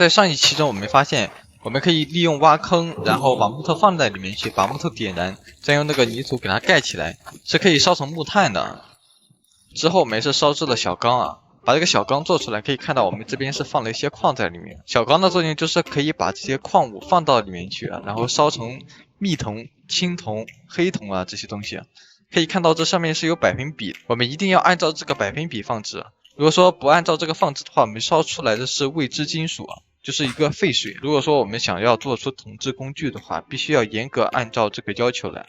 在上一期中，我们发现我们可以利用挖坑，然后把木头放在里面去，把木头点燃，再用那个泥土给它盖起来，是可以烧成木炭的。之后我们是烧制了小缸啊，把这个小缸做出来，可以看到我们这边是放了一些矿在里面。小缸的作用就是可以把这些矿物放到里面去啊，然后烧成蜜铜、青铜、黑铜啊这些东西啊。可以看到这上面是有百分比，我们一定要按照这个百分比放置。如果说不按照这个放置的话，我们烧出来的是未知金属啊，就是一个废水。如果说我们想要做出铜制工具的话，必须要严格按照这个要求来。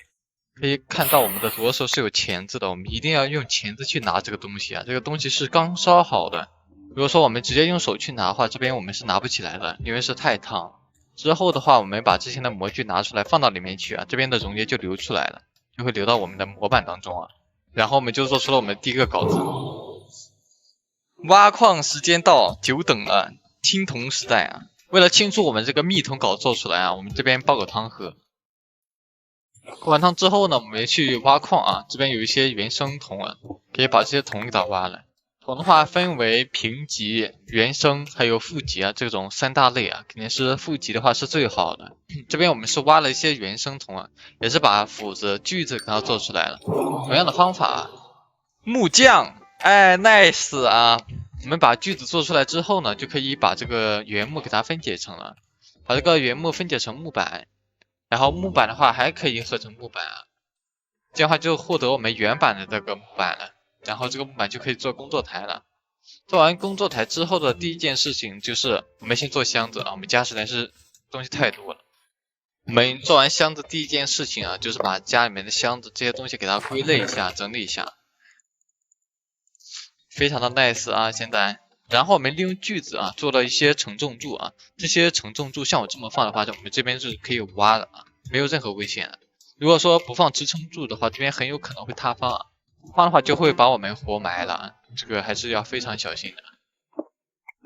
可以看到我们的左手是有钳子的，我们一定要用钳子去拿这个东西啊，这个东西是刚烧好的。如果说我们直接用手去拿的话，这边我们是拿不起来的，因为是太烫。之后的话，我们把之前的模具拿出来放到里面去啊，这边的溶液就流出来了，就会流到我们的模板当中啊。然后我们就做出了我们第一个稿子。挖矿时间到，久等了，青铜时代啊！为了庆祝我们这个蜜铜稿做出来啊，我们这边煲个汤喝。喝完汤之后呢，我们去挖矿啊，这边有一些原生铜啊，可以把这些铜给它挖了。铜的话分为平级、原生还有负级啊，这种三大类啊，肯定是负级的话是最好的。这边我们是挖了一些原生铜啊，也是把斧子、锯子给它做出来了。同样的方法啊，木匠，哎 ，nice 啊！我们把锯子做出来之后呢，就可以把这个原木给它分解成了，把这个原木分解成木板。然后木板的话还可以合成木板啊，这样的话就获得我们原版的这个木板了，然后这个木板就可以做工作台了。做完工作台之后的第一件事情就是我们先做箱子啊，我们家实在是东西太多了。我们做完箱子第一件事情啊，就是把家里面的箱子这些东西给它归类一下，整理一下，非常的 nice 啊，现在。然后我们利用锯子啊做了一些承重柱啊，这些承重柱像我这么放的话，我们这边是可以挖的啊，没有任何危险的。如果说不放支撑柱的话，这边很有可能会塌方啊，塌的话就会把我们活埋了啊，这个还是要非常小心的。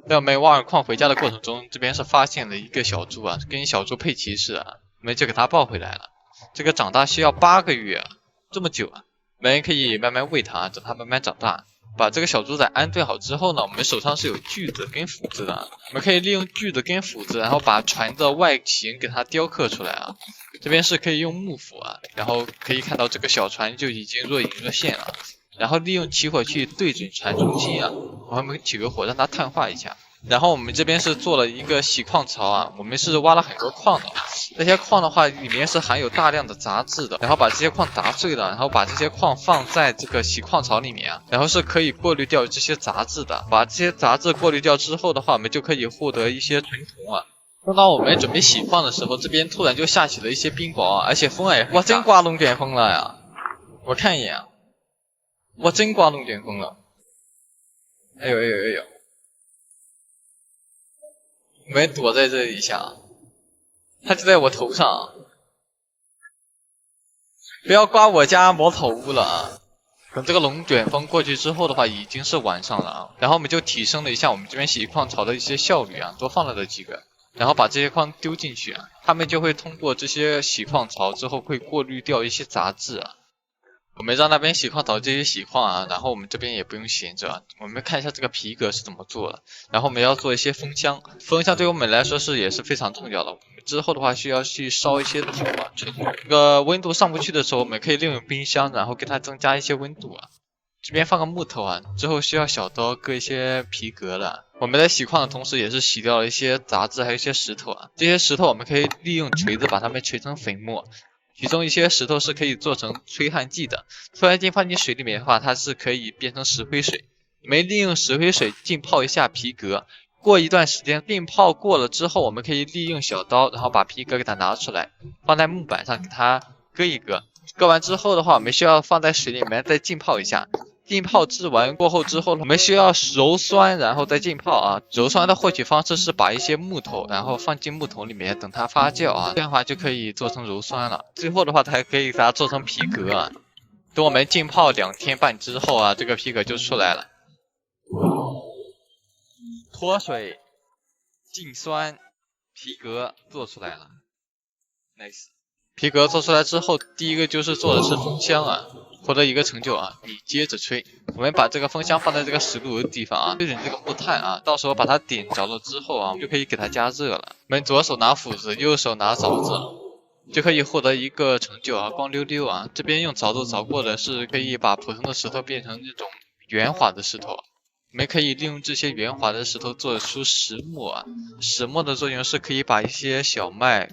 在我们挖完矿回家的过程中，这边是发现了一个小猪啊，跟小猪佩奇似的，我们就给它抱回来了。这个长大需要8个月啊，这么久啊，我们可以慢慢喂它，等它慢慢长大。把这个小猪仔安顿好之后呢，我们手上是有锯子跟斧子的，我们可以利用锯子跟斧子，然后把船的外形给它雕刻出来啊。这边是可以用木斧啊，然后可以看到这个小船就已经若隐若现了。然后利用起火去对准船中心啊，我们起个火让它碳化一下。然后我们这边是做了一个洗矿槽啊，我们是挖了很多矿的，这些矿的话里面是含有大量的杂质的，然后把这些矿打碎了，然后把这些矿放在这个洗矿槽里面啊，然后是可以过滤掉这些杂质的。把这些杂质过滤掉之后的话，我们就可以获得一些纯铜啊。当我们准备洗矿的时候，这边突然就下起了一些冰雹啊，而且风也哇，真刮龙卷风了呀！我看一眼啊，哇，真刮龙卷风了！哎呦哎呦哎呦！我们躲在这里下，它就在我头上，不要刮我家茅草屋了啊！等这个龙卷风过去之后的话，已经是晚上了啊。然后我们就提升了一下我们这边洗矿槽的一些效率啊，多放了几个，然后把这些矿丢进去啊，它们就会通过这些洗矿槽之后会过滤掉一些杂质啊。我们让那边洗矿槽这些洗矿啊，然后我们这边也不用闲着，我们看一下这个皮革是怎么做的。然后我们要做一些风箱，风箱对我们来说也是非常重要的。我们之后的话需要去烧一些土啊，这个温度上不去的时候，我们可以利用冰箱，然后给它增加一些温度啊。这边放个木头啊，之后需要小刀割一些皮革了。我们在洗矿的同时，也是洗掉了一些杂质，还有一些石头啊。这些石头我们可以利用锤子把它们锤成粉末。其中一些石头是可以做成催汗剂的，催汗剂放进水里面的话，它是可以变成石灰水。我们利用石灰水浸泡一下皮革，过一段时间浸泡过了之后，我们可以利用小刀，然后把皮革给它拿出来，放在木板上给它割一割。割完之后的话，我们需要放在水里面再浸泡一下。浸泡制完过后之后，我们需要揉酸，然后再浸泡啊。揉酸的获取方式是把一些木头，然后放进木桶里面，等它发酵啊，这样的话就可以做成揉酸了。最后的话，它还可以给它做成皮革啊。等我们浸泡2天半之后啊，这个皮革就出来了。脱水、浸酸、皮革做出来了 ，nice。皮革做出来之后，第一个就是做的是风箱啊，获得一个成就啊，你接着吹。我们把这个风箱放在这个10度的地方啊，对准这个木炭啊，到时候把它点着了之后啊，我们就可以给它加热了。我们左手拿斧子，右手拿凿子，就可以获得一个成就啊，光溜溜啊。这边用凿子凿过的是可以把普通的石头变成那种圆滑的石头。我们可以利用这些圆滑的石头做出石磨啊，石磨的作用是可以把一些小麦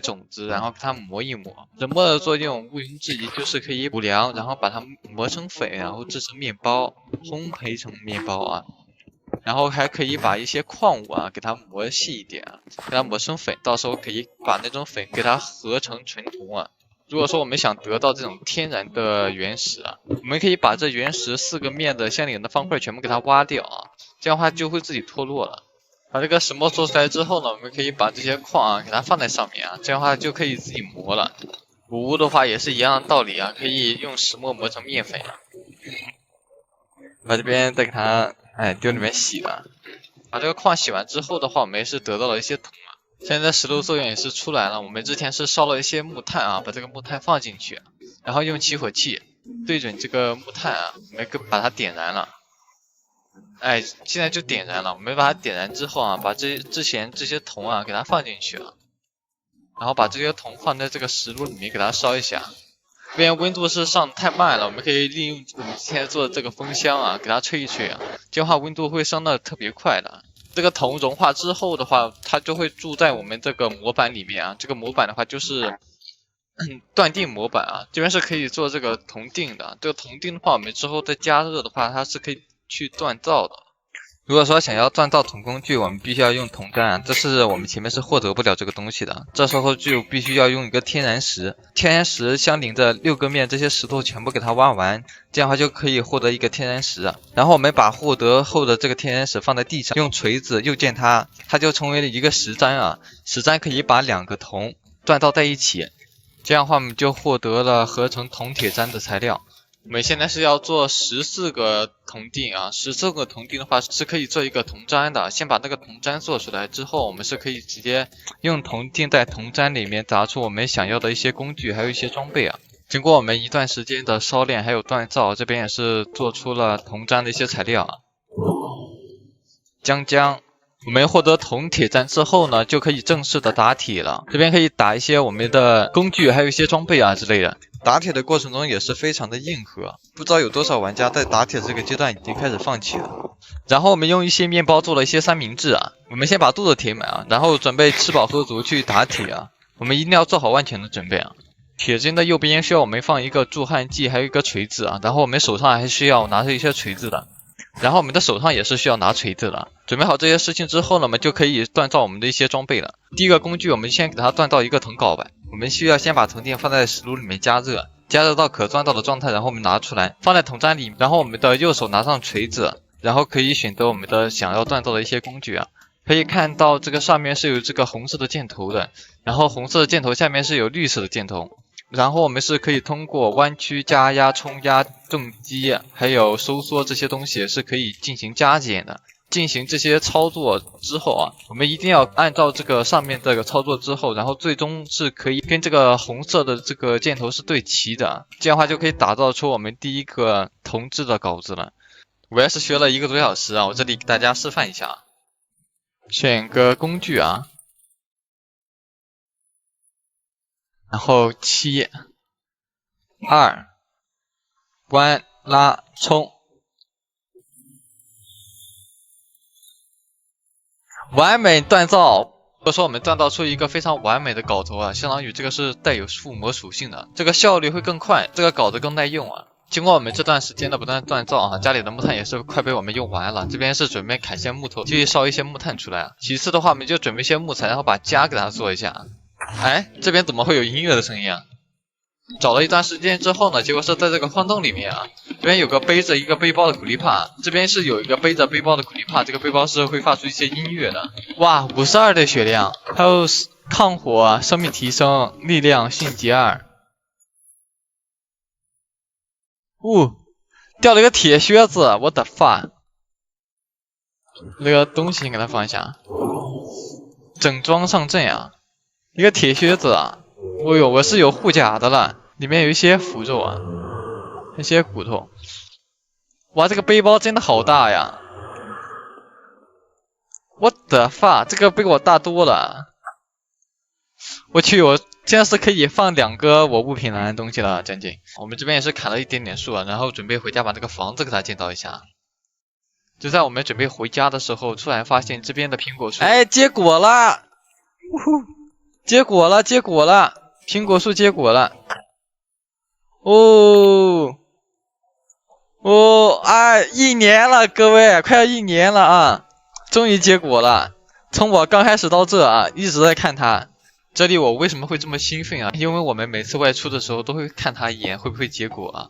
种子，然后给它磨一磨。石磨的作用毋庸置疑就是可以补粮，然后把它磨成粉，然后制成面包，烘焙成面包啊。然后还可以把一些矿物啊给它磨细一点啊，给它磨成粉，到时候可以把那种粉给它合成纯铜啊。如果说我们想得到这种天然的原石啊，我们可以把这原石4个面的相邻的方块全部给它挖掉啊，这样的话就会自己脱落了。把这个石磨做出来之后呢，我们可以把这些矿啊给它放在上面啊，这样的话就可以自己磨了。谷物的话也是一样的道理啊，可以用石磨磨成面粉啊。把这边再给它丢里面洗了。把这个矿洗完之后的话，我们也是得到了一些铜啊。现在石头作用也是出来了，我们之前是烧了一些木炭啊，把这个木炭放进去，然后用起火器对准这个木炭啊，我们把它点燃了。现在就点燃了。我们把它点燃之后啊，把之前这些铜啊给它放进去了，然后把这些铜放在这个石炉里面给它烧一下。这边温度是上太慢了，我们可以利用我们之前做的这个风箱啊，给它吹一吹啊，这样的话温度会升的特别快的。这个铜融化之后的话，它就会住在我们这个模板里面啊。这个模板的话就是锻定模板啊，这边是可以做这个铜锭的。这个铜锭的话，我们之后再加热的话，它是可以去锻造的。如果说想要锻造铜工具，我们必须要用铜砖，这是我们前面是获得不了这个东西的，这时候就必须要用一个天然石。天然石相邻的6个面这些石头全部给它挖完，这样的话就可以获得一个天然石。然后我们把获得后的这个天然石放在地上，用锤子右键它就成为了一个石砧啊。石砧可以把2个铜锻造在一起，这样的话我们就获得了合成铜铁砧的材料。我们现在是要做14个铜锭啊，14个铜锭的话是可以做一个铜砧的。先把那个铜砧做出来之后，我们是可以直接用铜锭在铜砧里面砸出我们想要的一些工具，还有一些装备啊。经过我们一段时间的烧炼还有锻造，这边也是做出了铜砧的一些材料啊。我们获得铜铁砧之后呢，就可以正式的打铁了。这边可以打一些我们的工具，还有一些装备啊之类的。打铁的过程中也是非常的硬核，不知道有多少玩家在打铁这个阶段已经开始放弃了。然后我们用一些面包做了一些三明治啊，我们先把肚子填满啊，然后准备吃饱喝足去打铁啊。我们一定要做好万全的准备啊。铁针的右边需要我们放一个助焊剂，还有一个锤子啊，然后我们手上还需要拿着一些锤子的。然后我们的手上也是需要拿锤子的。准备好这些事情之后呢，我们就可以锻造我们的一些装备了。第一个工具，我们先给它锻造一个铜镐板。我们需要先把铜锭放在石炉里面加热，加热到可锻造的状态，然后我们拿出来放在铜砧里，然后我们的右手拿上锤子，然后可以选择我们的想要锻造的一些工具啊。可以看到这个上面是有这个红色的箭头的，然后红色的箭头下面是有绿色的箭头。然后我们是可以通过弯曲、加压、冲压、重击还有收缩这些东西是可以进行加减的。进行这些操作之后啊，我们一定要按照这个上面这个操作之后，然后最终是可以跟这个红色的这个箭头是对齐的，这样的话就可以打造出我们第一个铜制的镐子了。我也是学了1个多小时啊，我这里给大家示范一下。选个工具啊，然后7、2、弯、拉、冲。完美锻造。如果说我们锻造出一个非常完美的镐头啊，相当于这个是带有附魔属性的，这个效率会更快，这个镐子更耐用啊。经过我们这段时间的不断锻造啊，家里的木炭也是快被我们用完了。这边是准备砍些木头，继续烧一些木炭出来啊。其次的话，我们就准备一些木材，然后把家给它做一下。这边怎么会有音乐的声音啊？找了一段时间之后呢，结果是在这个矿洞里面啊，这边有个背着一个背包的苦力怕，这边是有一个背着背包的苦力怕，这个背包是会发出一些音乐的。哇，52的血量，还有抗火、生命提升、力量、迅捷2。掉了一个铁靴子，我的 fuck！ 那个东西先给它放一下，整装上阵啊，一个铁靴子啊。哦呦，我是有护甲的了，里面有一些腐肉啊，一些骨头。哇，这个背包真的好大呀！What the fuck， 这个比我大多了。我去，我现在是可以放2个我物品栏的东西了，将近。我们这边也是砍了一点点树啊，然后准备回家把这个房子给它建造一下。就在我们准备回家的时候，突然发现这边的苹果树，哎，结果了！结果了，结果了！苹果树结果了！哦，哦，哎，1年了，各位，快要1年了啊！终于结果了。从我刚开始到这啊，一直在看它。这里我为什么会这么兴奋啊？因为我们每次外出的时候都会看它一眼，会不会结果啊？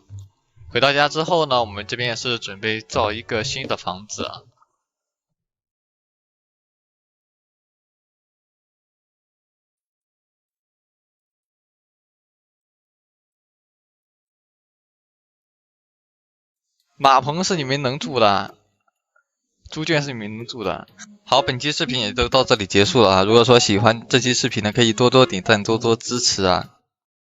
回到家之后呢，我们这边也是准备造一个新的房子啊。马棚是你们能住的，猪圈是你们能住的。好，本期视频也就到这里结束了啊。如果说喜欢这期视频呢，可以多多点赞，多多支持啊。